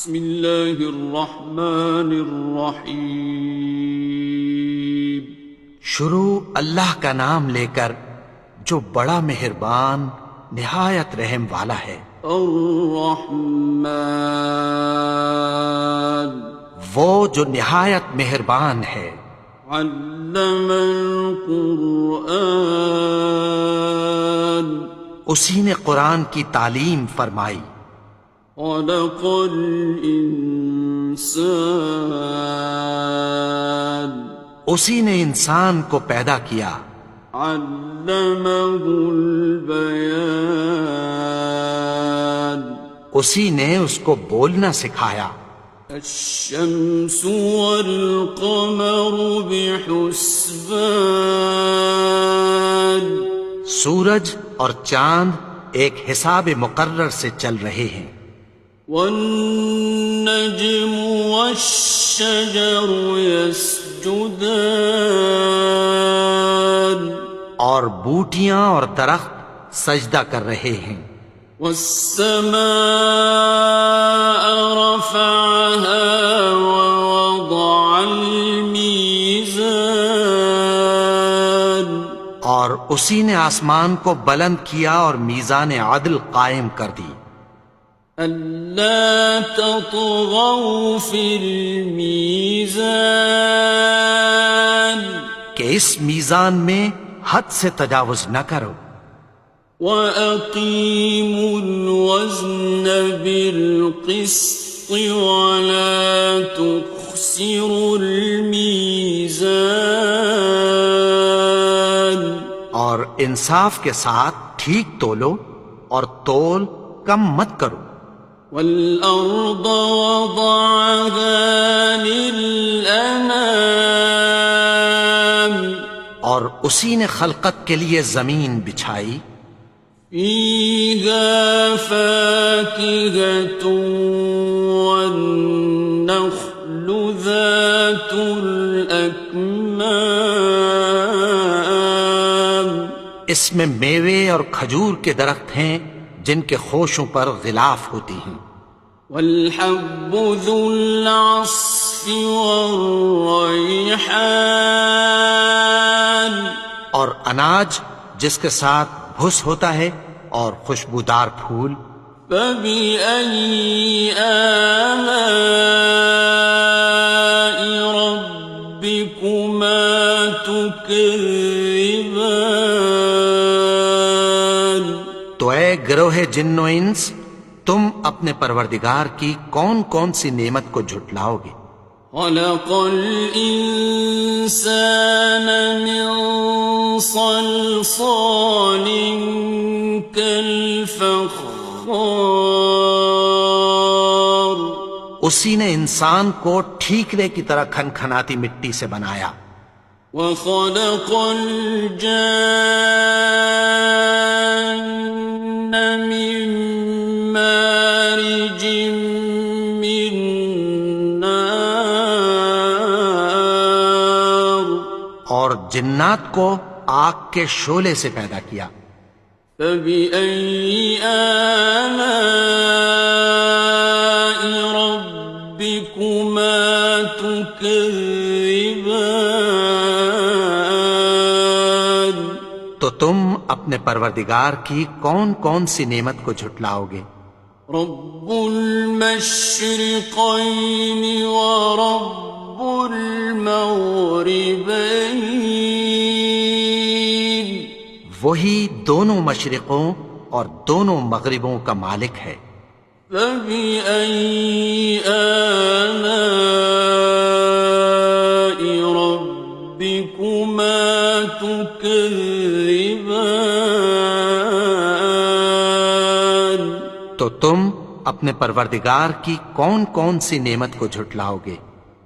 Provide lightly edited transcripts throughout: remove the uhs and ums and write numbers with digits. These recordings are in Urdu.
بسم اللہ الرحمن الرحیم۔ شروع اللہ کا نام لے کر جو بڑا مہربان نہایت رحم والا ہے۔ الرحمن، وہ جو نہایت مہربان ہے۔ علم القرآن، اسی نے قرآن کی تعلیم فرمائی۔ خلق الانسان، اسی نے انسان کو پیدا کیا۔ علمہ البیان، اسی نے اس کو بولنا سکھایا۔ الشمس والقمر بحسبان، سورج اور چاند ایک حساب مقرر سے چل رہے ہیں۔ والنجم والشجر يسجدان، اور بوٹیاں اور درخت سجدہ کر رہے ہیں۔ والسماء رفعها ووضع الميزان، اور اسی نے آسمان کو بلند کیا اور میزان عدل قائم کر دی۔ ألا تطغوا في الميزان، کہ اس میزان میں حد سے تجاوز نہ کرو۔ وَأَقِيمُوا الْوَزْنَ بِالْقِسْطِ وَلَا تُخْسِرُوا الْمِيزَانَ، اور انصاف کے ساتھ ٹھیک تولو اور تول کم مت کرو۔ وَالْأَرْضَ وَضَعَهَا لِلْأَنَامِ، اور اسی نے خلقت کے لیے زمین بچھائی۔ فِيهَا فَاكِهَةٌ وَالنَّخْلُ ذَاتُ الْأَكْمَامِ، اس میں میوے اور کھجور کے درخت ہیں جن کے خوشوں پر غلاف ہوتی ہیں۔ وَالْحَبُّ ذُو الْعَصْفِ وَالرَّيْحَانِ، اور اناج جس کے ساتھ بھس ہوتا ہے اور خوشبودار پھول۔ فَبِأَيِّ آلَاءِ رَبِّكُمَا تُكَذِّبَانِ، تو اے گروہ جن و انس، تم اپنے پروردگار کی کون کون سی نعمت کو جھٹلاؤ گے؟ خَلَقَ الْإِنسَانَ مِنْ صَلْصَالٍ كَالْفَخَّارِ، اسی نے انسان کو ٹھیکرے کی طرح کھنکھناتی مٹی سے بنایا۔ وَخَلَقَ الْجَانَّ مِن مَّارِجٍ مِّن نَّارٍ، اور جنات کو آگ کے شعلے سے پیدا کیا۔ فَبِأَيِّ آلَاءِ رَبِّكُمَا تُكَذِّبَانِ، تو تم اپنے پروردگار کی کون کون سی نعمت کو جھٹلاؤ گے؟ رب المشرقین ورب المغربین، وہی دونوں مشرقوں اور دونوں مغربوں کا مالک ہے۔ فَبِأَيِّ آلَاءِ رَبِّكُمَا تُكَذِّبَانِ، تو تم اپنے پروردگار کی کون کون سی نعمت کو جھٹلاؤ گے؟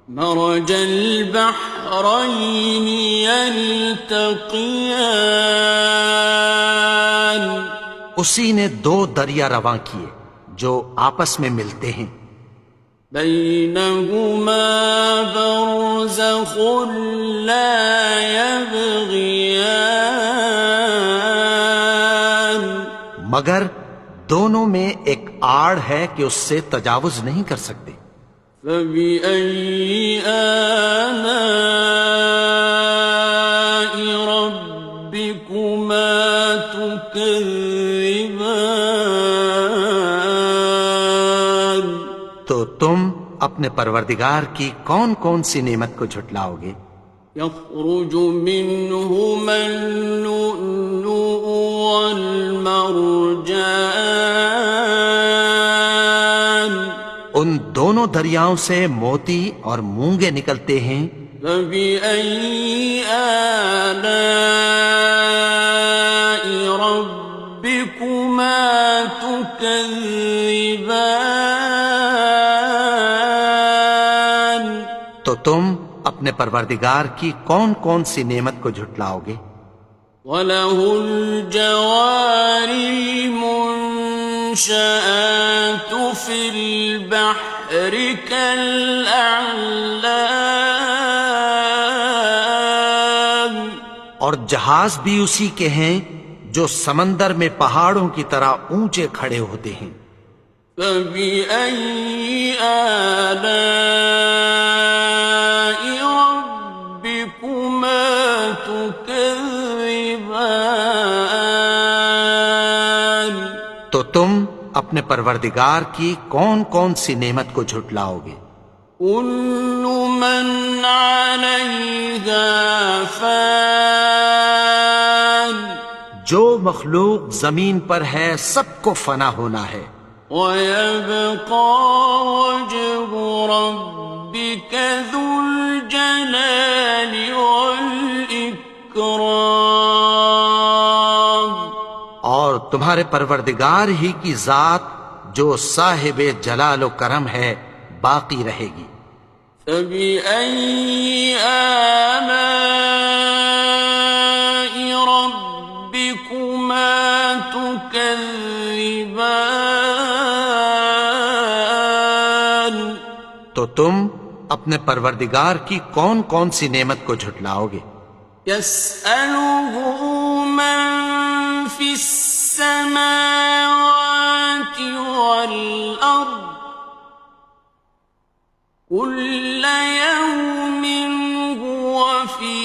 مرج البحرین یلتقیان، اسی نے دو دریا رواں کیے جو آپس میں ملتے ہیں۔ بینہما برزخ لا یبغیان، مگر دونوں میں ایک آڑ ہے کہ اس سے تجاوز نہیں کر سکتے۔ فبأي آلاء ربكما تكذبان؟ تو تم اپنے پروردگار کی کون کون سی نعمت کو جھٹلاؤ گے؟ يخرج منهما اللؤلؤ والمرجان ان دونوں دریاؤں سے موتی اور مونگے نکلتے ہیں۔ فبأي آلاء ربكما تكذبان؟ تو تم اپنے پروردگار کی کون کون سی نعمت کو جھٹلاؤ گے؟ وَلَهُ الْجَوَارِ الْمُنشَآتُ فِي الْبَحْرِ كَالْأَعْلَامِ، اور جہاز بھی اسی کے ہیں جو سمندر میں پہاڑوں کی طرح اونچے کھڑے ہوتے ہیں۔ فَبِأَيِّ آلَاءِ رَبِّكُمَا تُكَذِّبَانِ؟ تو تم اپنے پروردگار کی کون کون سی نعمت کو جھٹلاؤ گے؟ كُلُّ مَنْ عَلَيْهَا فَانٍ، جو مخلوق زمین پر ہے سب کو فنا ہونا ہے۔ وَيَبْقَى وَجْهُ رَبِّكَ ذُو الْجَلَالِ وَالْإِكْرَامِ، اور تمہارے پروردگار ہی کی ذات جو صاحب جلال و کرم ہے باقی رہے گی۔ فَبِأَيِّ آلَاءِ رَبِّكُمَا تُكَذِّبَانِ؟ تو تم اپنے پروردگار کی کون کون سی نعمت کو جھٹلاؤ گے؟ يَسْأَلُهُ مَن فِي السَّمَاوَاتِ وَالْأَرْضِ كُلَّ يَوْمٍ هُوَ فِي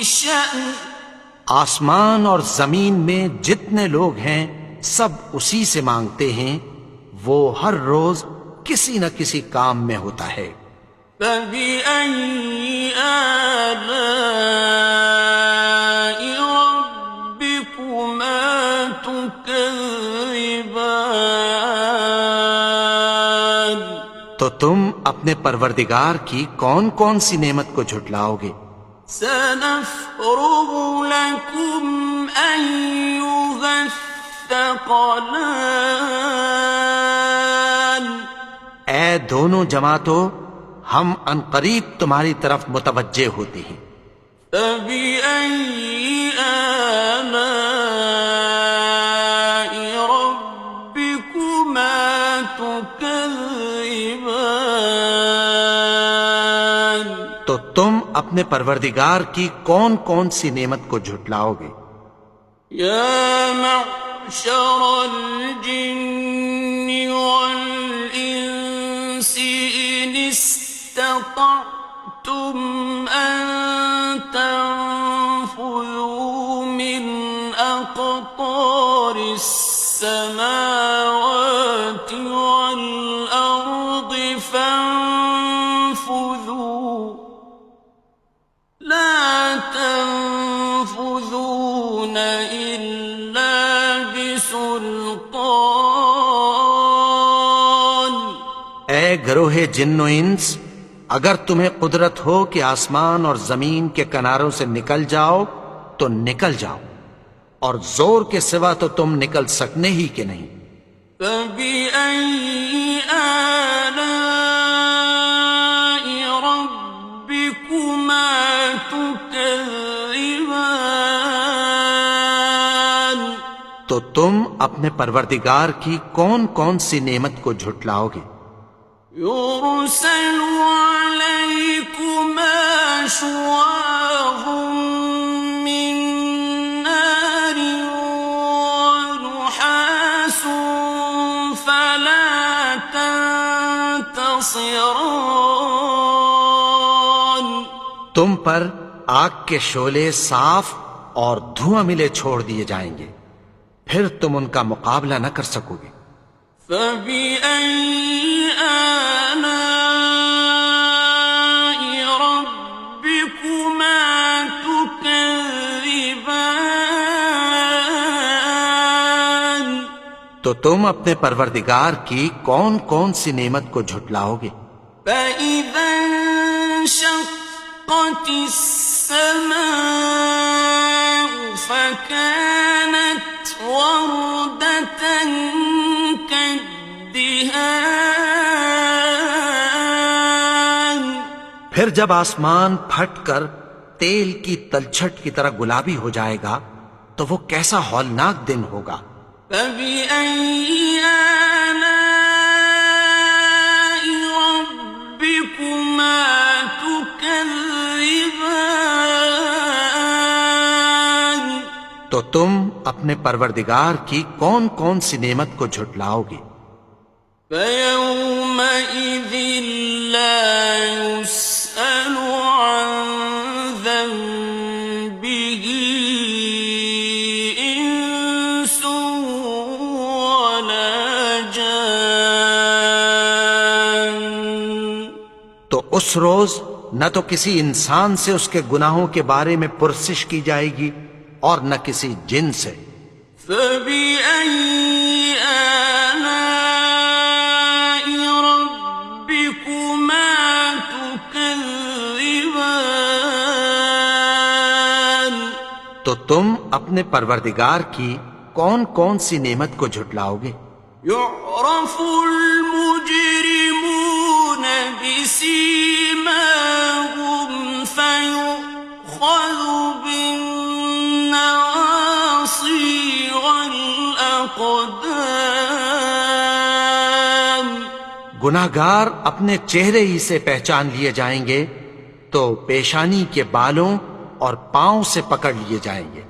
شَأْنٍ، آسمان اور زمین میں جتنے لوگ ہیں سب اسی سے مانگتے ہیں، وہ ہر روز کسی نہ کسی کام میں ہوتا ہے۔ فَبِأَيِّ آلَاءِ رَبِّكُمَا تُكَذِّبَانِ؟ تو تم اپنے پروردگار کی کون کون سی نعمت کو جھٹلاؤ گے؟ سَنَفْرُغُ لَكُمْ أَيُّهَ الثَّقَلَانِ، اے دونوں جماعتوں، ہم عنقریب تمہاری طرف متوجہ ہوتے ہیں۔ فَبِأَيِّ آلَاءِ رَبِّكُمَا تُكَذِّبَانِ؟ تو تم اپنے پروردگار کی کون کون سی نعمت کو جھٹلاؤ گے؟ يَا مَعْشَرَ الْجِنِّ وَالْإِنسِ إِنِ اسْتَطَعْتُمْ أَن تَنفُذُوا مِنْ أَقْطَارِ السَّمَاوَاتِ وَالْأَرْضِ فَانفُذُوا لَا تَنفُذُونَ إِلَّا بِسُلْطَانٍ۔ اے گروہ جن و انس، اگر تمہیں قدرت ہو کہ آسمان اور زمین کے کناروں سے نکل جاؤ تو نکل جاؤ، اور زور کے سوا تو تم نکل سکنے ہی کہ نہیں۔ فَبِأَيِّ آلَاءِ رَبِّكُمَا تُكَذِّبَانِ؟ تو تم اپنے پروردگار کی کون کون سی نعمت کو جھٹلاؤ گے؟ يُرْسَلُ عَلَيْكُمَا شُوَاظٌ مِّن نَّارٍ وَنُحَاسٌ فَلَا خاسران. تم پر آگ کے شعلے صاف اور دھواں ملے چھوڑ دیے جائیں گے، پھر تم ان کا مقابلہ نہ کر سکو گے۔ فَبِأَيِّ آلَاءِ رَبِّكُمَا تُكَذِّبَانِ. تو تم اپنے پروردگار کی کون کون سی نعمت کو جھٹلاؤ گے؟ فَإِذَا انشَقَّتِ السَّمَاءُ فَكَانَتْ وَرْدَةً كَالدِّهَانِ. پھر جب آسمان پھٹ کر تیل کی تلچھٹ کی طرح گلابی ہو جائے گا تو وہ کیسا ہولناک دن ہوگا۔ فَبِأَيِّ آلَاءِ رَبِّكُمَا تُكَذِّبَانِ. تو تم اپنے پروردگار کی کون کون سی نعمت کو جھٹلاؤ گے؟ فَيَوْمَئِذٍ لَا يُسْأَلُ عَنْ ذَنبِهِ إِنسٌ وَلَا جَانٌ. تو اس روز نہ تو کسی انسان سے اس کے گناہوں کے بارے میں پرسش کی جائے گی اور نہ کسی جن سے۔ فَبِأَيِّ آلَاءِ رَبِّكُمَا تُكَذِّبَانِ. تو تم اپنے پروردگار کی کون کون سی نعمت کو جھٹلاؤ گے؟ يُعْرَفُ الْمُجْرِمُونَ بِسِيمَاهُمْ فَيُؤْخَذُ بِالنَّوَاصِي وَالْأَقْدَامِ. گناہگار اپنے چہرے ہی سے پہچان لیے جائیں گے تو پیشانی کے بالوں اور پاؤں سے پکڑ لیے جائیں گے۔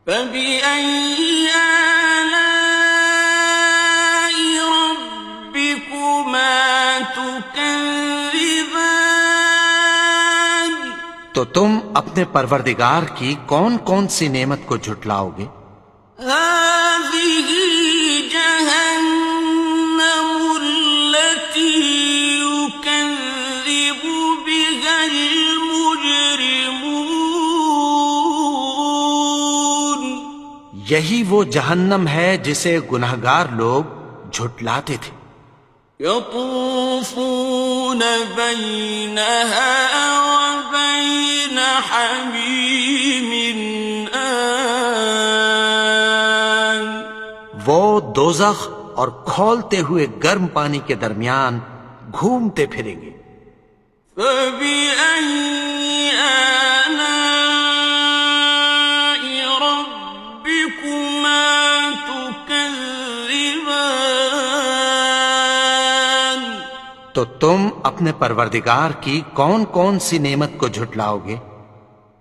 فَبِأَيِّ آلَاءِ رَبِّكُمَا تُكَذِّبَانِ. تو تم اپنے پروردگار کی کون کون سی نعمت کو جھٹلاؤ گے؟ هَٰذِهِ جَهَنَّمُ الَّتِي يُكَذِّبُ بِهَا الْمُجْرِمُونَ. یہی وہ جہنم ہے جسے گناہگار لوگ جھٹلاتے تھے۔ يَطُوفُونَ بَيْنَهَا وَبَيْنَ حَمِيمٍ آنٍ. وہ دوزخ اور کھولتے ہوئے گرم پانی کے درمیان گھومتے پھریں گے۔ فَبِأَيِّ آلَاءِ رَبِّكُمَا تُكَذِّبَانِ. تو تم اپنے پروردگار کی کون کون سی نعمت کو جھٹلاؤ گے؟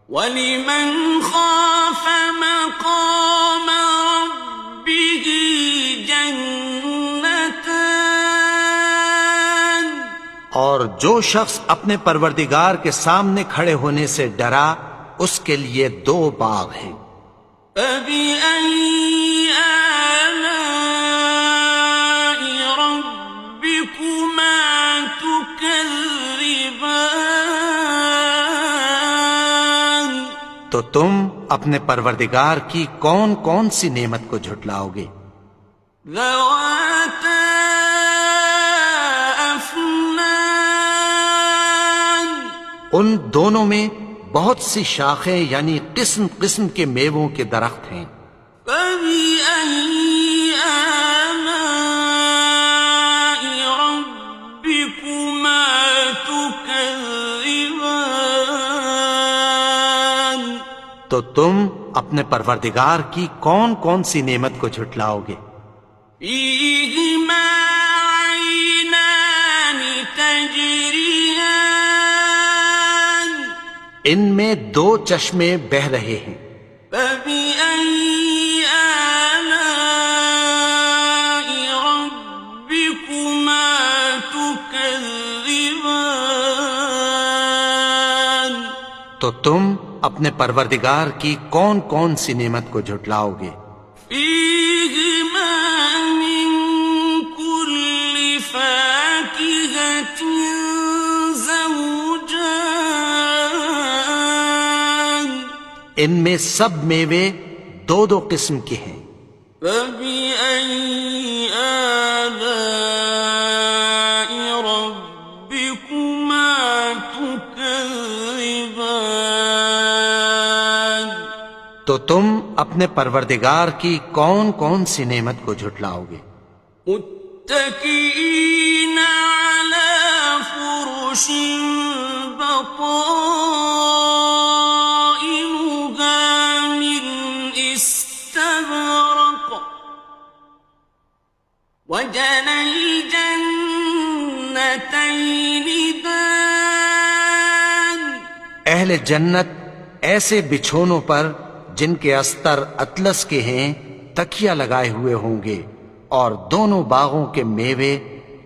وَلِمَنْ خَافَ مَقَامَ رَبِّهِ جَنَّتَانِ. اور جو شخص اپنے پروردگار کے سامنے کھڑے ہونے سے ڈرا اس کے لیے 2 باغ ہیں۔ فَبِأَيِّ آلَاءِ رَبِّكُمَا تُكَذِّبَانِ. تو تم اپنے پروردگار کی کون کون سی نعمت کو جھٹلاؤ گے؟ ذَوَاتَا أَفْنَانٍ. ان دونوں میں بہت سی شاخیں یعنی قسم قسم کے میووں کے درخت ہیں۔ فَبِأَيِّ آلَاءِ رَبِّكُمَا تُكَذِّبَانِ. تو تم اپنے پروردگار کی کون کون سی نعمت کو جھٹلاؤ گے؟ فِيهِمَا عَيْنَانِ تَجْرِيَانِ. ان میں 2 چشمے بہہ رہے ہیں۔ فَبِأَيِّ آلَاءِ رَبِّكُمَا تُكَذِّبَانِ. تو تم اپنے پروردگار کی کون کون سی نعمت کو جھٹلاؤ گے؟ فيهما من كل فاكهة زوجان ان میں سب میوے دو دو قسم کے ہیں۔ فبأي آلاء ربكما تكذبان تو تم اپنے پروردگار کی کون کون سی نعمت کو جھٹلاؤ گے؟ متكئين على فرش بطائنها من استبرق وجنى الجنتين دان اہل جنت ایسے بچھونوں پر جن کے استر اطلس کے ہیں تکیہ لگائے ہوئے ہوں گے، اور دونوں باغوں کے میوے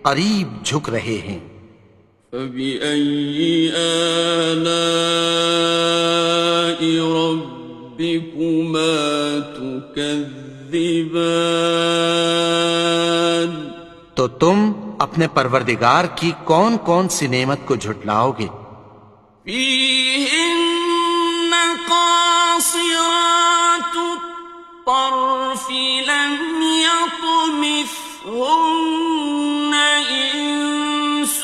قریب جھک رہے ہیں۔ فبأي آلاء ربكما تكذبان تو تم اپنے پروردگار کی کون کون سی نعمت کو جھٹلاؤ گے؟ فيهن قاصرات الطرف لم يطمثهن إنس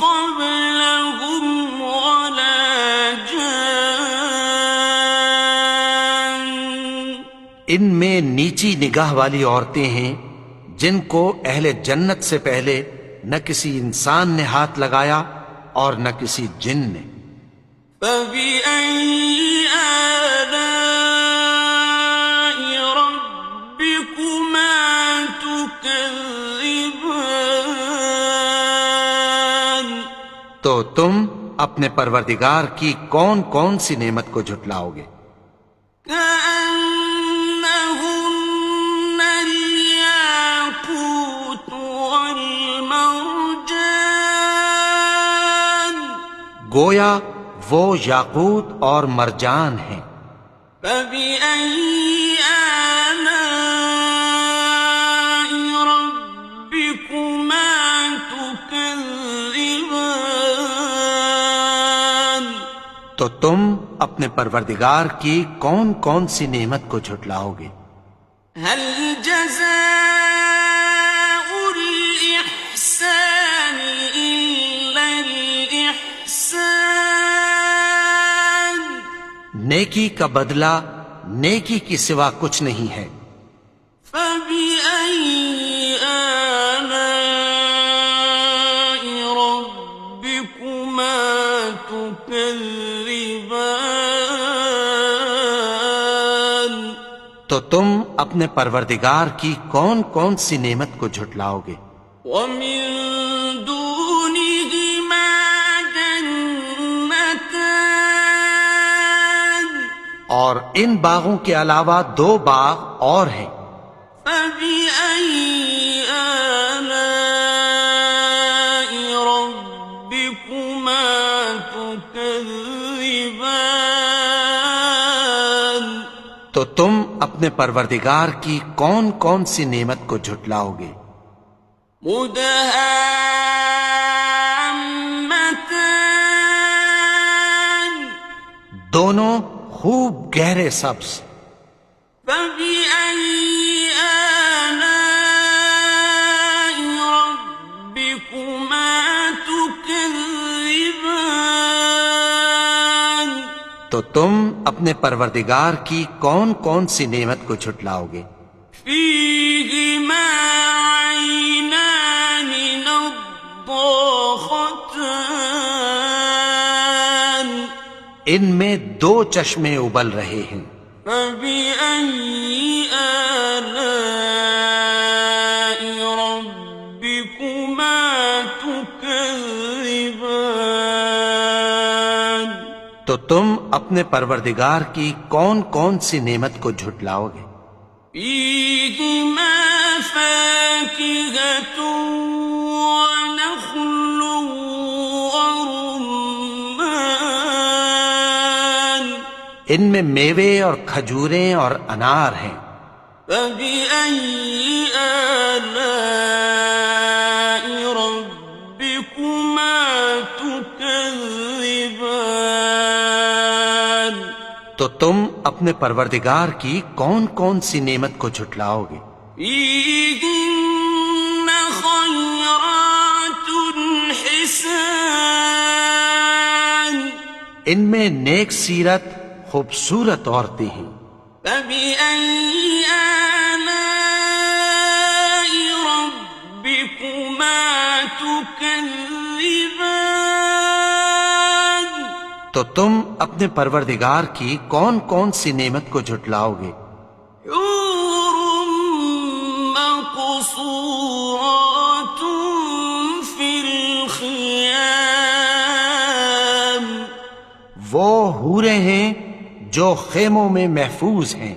قبلهم ولا جان ان میں نیچی نگاہ والی عورتیں ہیں جن کو اہل جنت سے پہلے نہ کسی انسان نے ہاتھ لگایا اور نہ کسی جن نے۔ فبأي آلاء ربكما تكذبان تو تم اپنے پروردگار کی کون کون سی نعمت کو جھٹلاؤ گے؟ كأنهن الياقوت والمرجان گویا وہ یاقوت اور مرجان ہیں۔ فبأي آلاء ربكما تكذبان تو تم اپنے پروردگار کی کون کون سی نعمت کو جھٹلاؤ گے؟ هل جزاء الإحسان إلا الإحسان نیکی کا بدلہ نیکی کی سوا کچھ نہیں ہے۔ فبأي آلاء ربكما تكذبان تو تم اپنے پروردگار کی کون کون سی نعمت کو جھٹلاؤ گے؟ ومن دونهما جنتان اور ان باغوں کے علاوہ دو باغ اور ہیں۔ فبأي آلاء ربكما تكذبان تو تم اپنے پروردگار کی کون کون سی نعمت کو جھٹلاؤ گے؟ مدهامتان دونوں خوب گہرے سبز۔ فبأي آلاء ربكما تكذبان تو تم اپنے پروردگار کی کون کون سی نعمت کو جھٹلاؤ گے؟ فيهما عينان نضاختان ان میں دو چشمے ابل رہے ہیں۔ فبأي آلاء ربكما تكذبان تو تم اپنے پروردگار کی کون کون سی نعمت کو جھٹلاؤ گے؟ فيهما فاكهة ونخل ورمان ان میں میوے اور کھجوریں اور انار ہیں۔ فبأي آلاء ربكما تكذبان؟ تو تم اپنے پروردگار کی کون کون سی نعمت کو جھٹلاؤ گے؟ فيهن خيرات حسان، ان میں نیک سیرت خوبصورت عورتیں ہیں۔ فبأي آلاء ربكما تكذبان؟ تو تم اپنے پروردگار کی کون کون سی نعمت کو جھٹلاؤ گے؟ حور مقصورات في الخيام، وہ حوریں ہیں جو خیموں میں محفوظ ہیں۔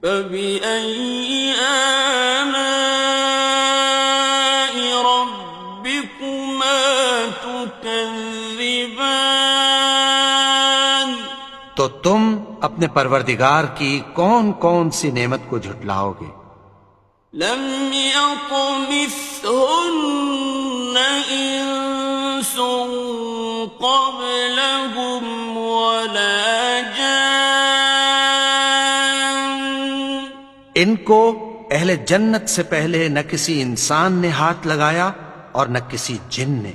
فبأي آلاء ربكما تكذبان؟ تو تم اپنے پروردگار کی کون کون سی نعمت کو جھٹلاؤ گے؟ لم يطمثهن إنس قبلهم ولا جان، ان کو اہل جنت سے پہلے نہ کسی انسان نے ہاتھ لگایا اور نہ کسی جن نے۔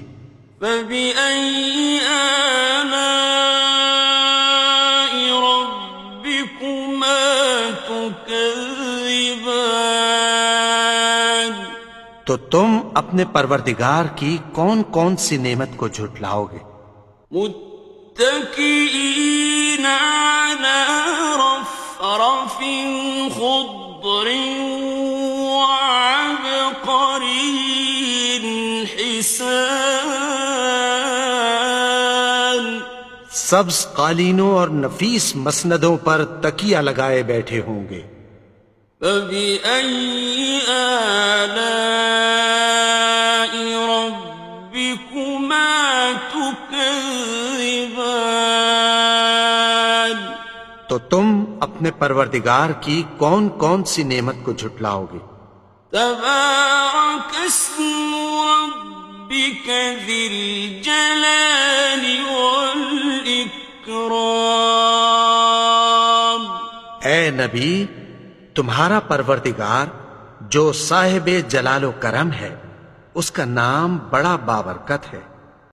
فبأي آلاء ربكما تكذبان؟ تو تم اپنے پروردگار کی کون کون سی نعمت کو جھٹلاؤ گے؟ متكئين على رفرف خضر وعبقري حسان، سبز قالینوں اور نفیس مسندوں پر تکیہ لگائے بیٹھے ہوں گے۔ فبأي آلاء ربكما تكذبان؟ تو تم اپنے پروردگار کی کون کون سی نعمت کو جھٹلاؤ گے؟ تبارك اسم ربك ذي الجلال والإكرام۔ اے نبی، تمہارا پروردگار جو صاحب جلال و کرم ہے، اس کا نام بڑا بابرکت ہے۔